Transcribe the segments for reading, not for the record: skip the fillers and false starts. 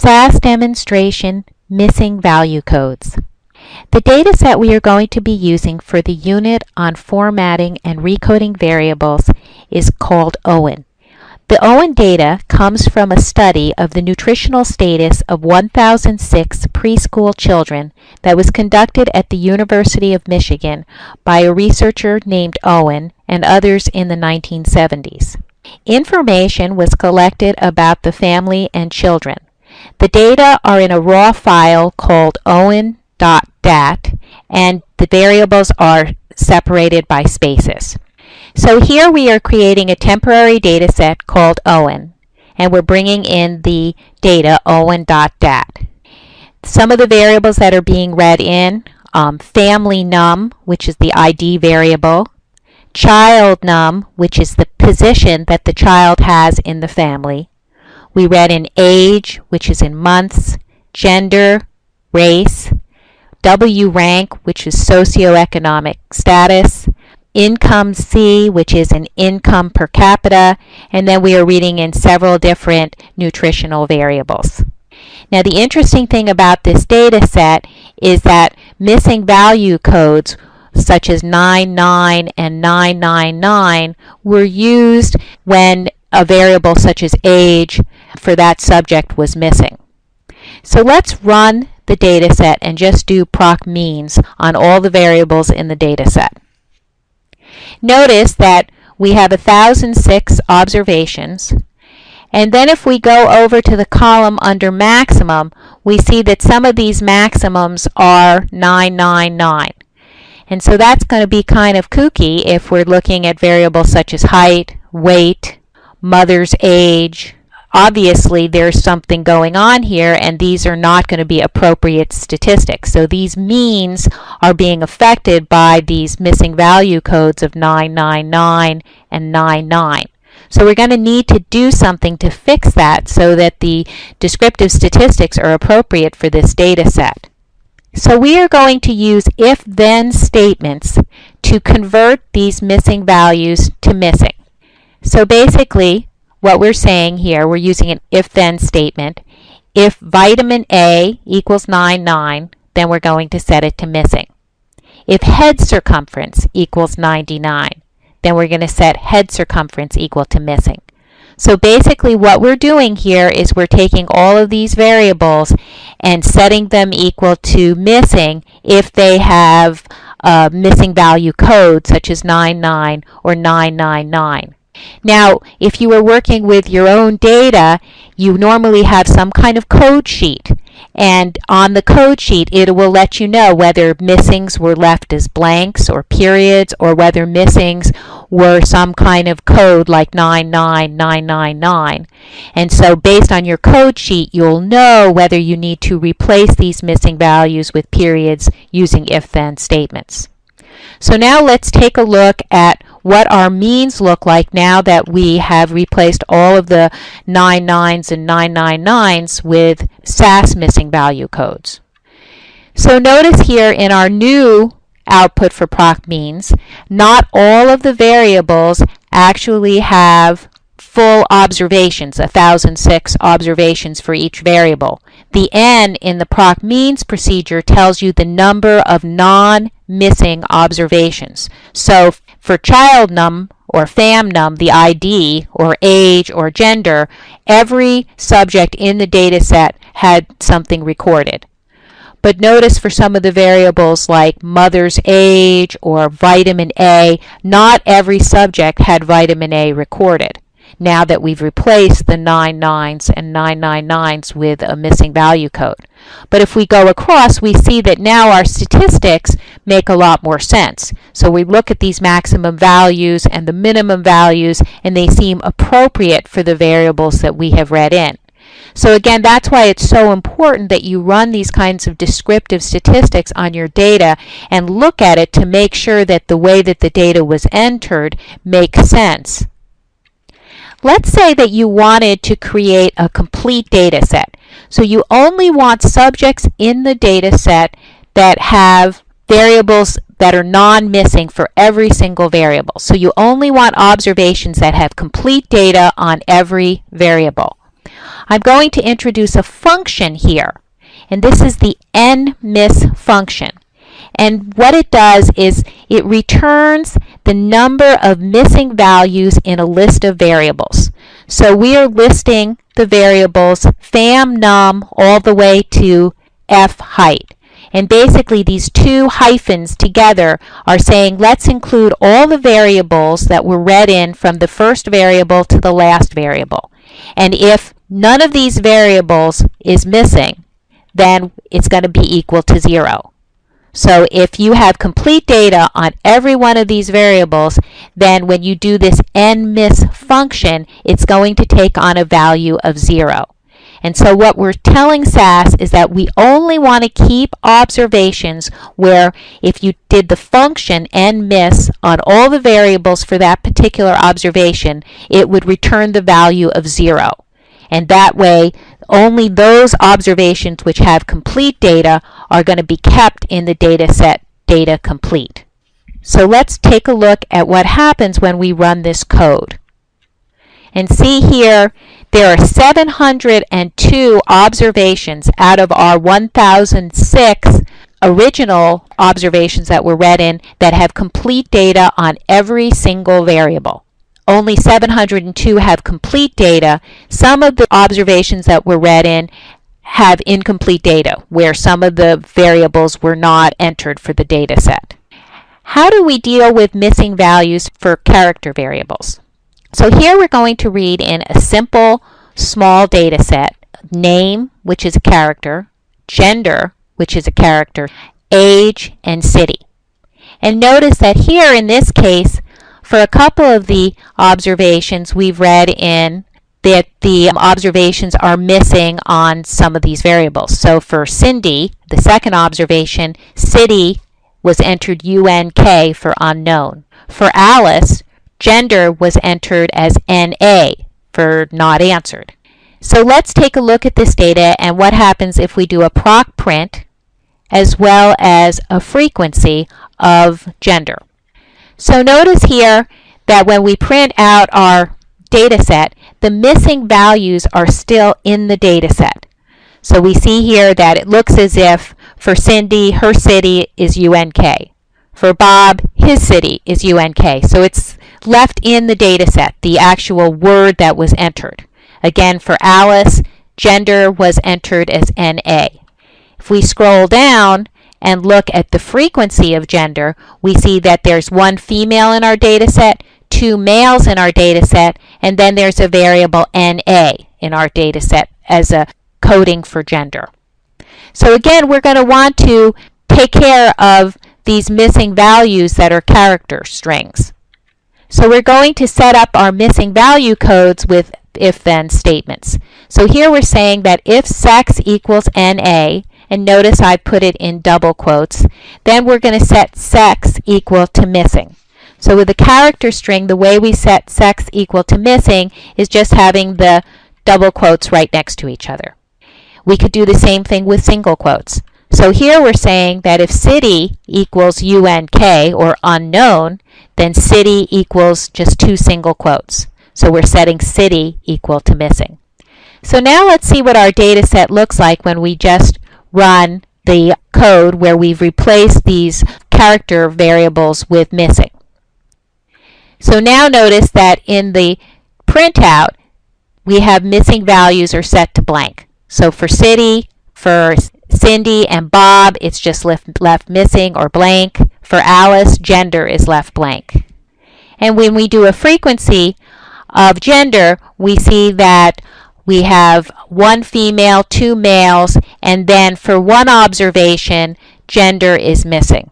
SAS demonstration, missing value codes. The data set we are going to be using for the unit on formatting and recoding variables is called OWN. The OWN data comes from a study of the nutritional status of 1,006 preschool children that was conducted at the University of Michigan by a researcher named Owen and others in the 1970s. Information was collected about the family and children. The data are in a raw file called owen.dat, and the variables are separated by spaces. So here we are creating a temporary data set called OWN, and we're bringing in the data owen.dat. Some of the variables that are being read in, family num, which is the ID variable, child num, which is the position that the child has in the family. We read in age, which is in months, gender, race, W rank, which is socioeconomic status, income C, which is an income per capita, and then we are reading in several different nutritional variables. Now the interesting thing about this data set is that missing value codes such as 99 and 999 were used when a variable such as age for that subject was missing. So let's run the data set and just do proc means on all the variables in the data set. Notice that we have 1,006 observations, and then if we go over to the column under maximum, we see that some of these maximums are 999. And so that's going to be kind of kooky if we're looking at variables such as height, weight, mother's age. Obviously there's something going on here, and these are not going to be appropriate statistics. So these means are being affected by these missing value codes of 999 and 99. So we're going to need to do something to fix that so that the descriptive statistics are appropriate for this data set. So we are going to use if-then statements to convert these missing values to missing. So basically, what we're saying here, we're using an if-then statement. If vitamin A equals 99, then we're going to set it to missing. If head circumference equals 99, then we're going to set head circumference equal to missing. So basically what we're doing here is we're taking all of these variables and setting them equal to missing if they have a missing value code such as 99 or 999. Now, if you were working with your own data, you normally have some kind of code sheet. And on the code sheet, it will let you know whether missings were left as blanks or periods, or whether missings were some kind of code like 99999. And so based on your code sheet, you'll know whether you need to replace these missing values with periods using if-then statements. So now let's take a look at what our means look like now that we have replaced all of the 99s and 999s with SAS missing value codes. So notice here in our new output for proc means, not all of the variables actually have full observations, 1,006 observations for each variable. The N in the proc means procedure tells you the number of non-missing observations. So for child num or fam num, the ID or age or gender, every subject in the data set had something recorded. But notice for some of the variables like mother's age or vitamin A, not every subject had vitamin A recorded, now that we've replaced the 99s and 999s with a missing value code. But if we go across, we see that now our statistics make a lot more sense. So we look at these maximum values and the minimum values, and they seem appropriate for the variables that we have read in. So again, that's why it's so important that you run these kinds of descriptive statistics on your data and look at it to make sure that the way that the data was entered makes sense. Let's say that you wanted to create a complete data set. So you only want subjects in the data set that have variables that are non-missing for every single variable. So you only want observations that have complete data on every variable. I'm going to introduce a function here, and this is the nmiss function. And what it does is it returns the number of missing values in a list of variables. So we are listing the variables fam, num, all the way to f height. And basically these two hyphens together are saying let's include all the variables that were read in from the first variable to the last variable. And if none of these variables is missing, then it's going to be equal to 0. So if you have complete data on every one of these variables, then when you do this nmiss function, it's going to take on a value of 0. And so what we're telling SAS is that we only want to keep observations where if you did the function nmiss on all the variables for that particular observation, it would return the value of 0. And that way, only those observations which have complete data are going to be kept in the data set data complete. So let's take a look at what happens when we run this code. And see here, there are 702 observations out of our 1006 original observations that were read in that have complete data on every single variable. Only 702 have complete data. Some of the observations that were read in have incomplete data, where some of the variables were not entered for the data set. How do we deal with missing values for character variables? So here we're going to read in a simple, small data set, name, which is a character, gender, which is a character, age, and city. And notice that here in this case, for a couple of the observations we've read in that the observations are missing on some of these variables. So for Cindy, the second observation, city was entered UNK for unknown. For Alice, gender was entered as NA for not answered. So let's take a look at this data and what happens if we do a proc print as well as a frequency of gender. So notice here that when we print out our data set, the missing values are still in the data set. So we see here that it looks as if for Cindy, her city is UNK. For Bob, his city is UNK. So it's left in the data set, the actual word that was entered. Again, for Alice, gender was entered as NA. If we scroll down and look at the frequency of gender, we see that there's one female in our data set, two males in our data set, and then there's a variable NA in our data set as a coding for gender. So again, we're going to want to take care of these missing values that are character strings. So we're going to set up our missing value codes with if-then statements. So here we're saying that if sex equals NA, and notice I put it in double quotes, then we're going to set sex equal to missing. So with a character string, the way we set sex equal to missing is just having the double quotes right next to each other. We could do the same thing with single quotes. So here we're saying that if city equals UNK or unknown, then city equals just two single quotes. So we're setting city equal to missing. So now let's see what our data set looks like when we just run the code where we've replaced these character variables with missing. So now notice that in the printout, we have missing values are set to blank. So for city, for Cindy and Bob, it's just left missing or blank. For Alice, gender is left blank. And when we do a frequency of gender, we see that we have one female, two males, and then for one observation, gender is missing.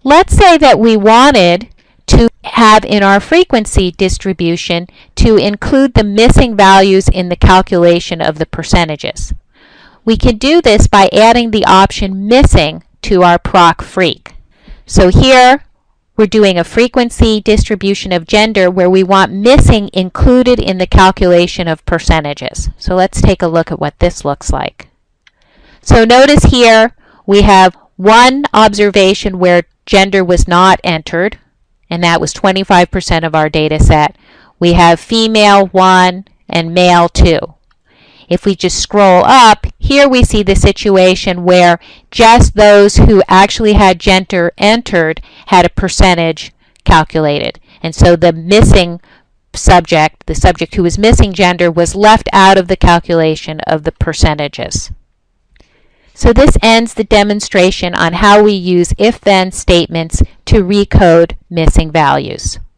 Let's say that we wanted to have in our frequency distribution to include the missing values in the calculation of the percentages. We can do this by adding the option missing to our proc freq. So here we're doing a frequency distribution of gender where we want missing included in the calculation of percentages. So let's take a look at what this looks like. So notice here we have one observation where gender was not entered, and that was 25% of our data set. We have female 1 and male 2. If we just scroll up, here we see the situation where just those who actually had gender entered had a percentage calculated. And so the missing subject, the subject who was missing gender, was left out of the calculation of the percentages. So this ends the demonstration on how we use if-then statements to recode missing values.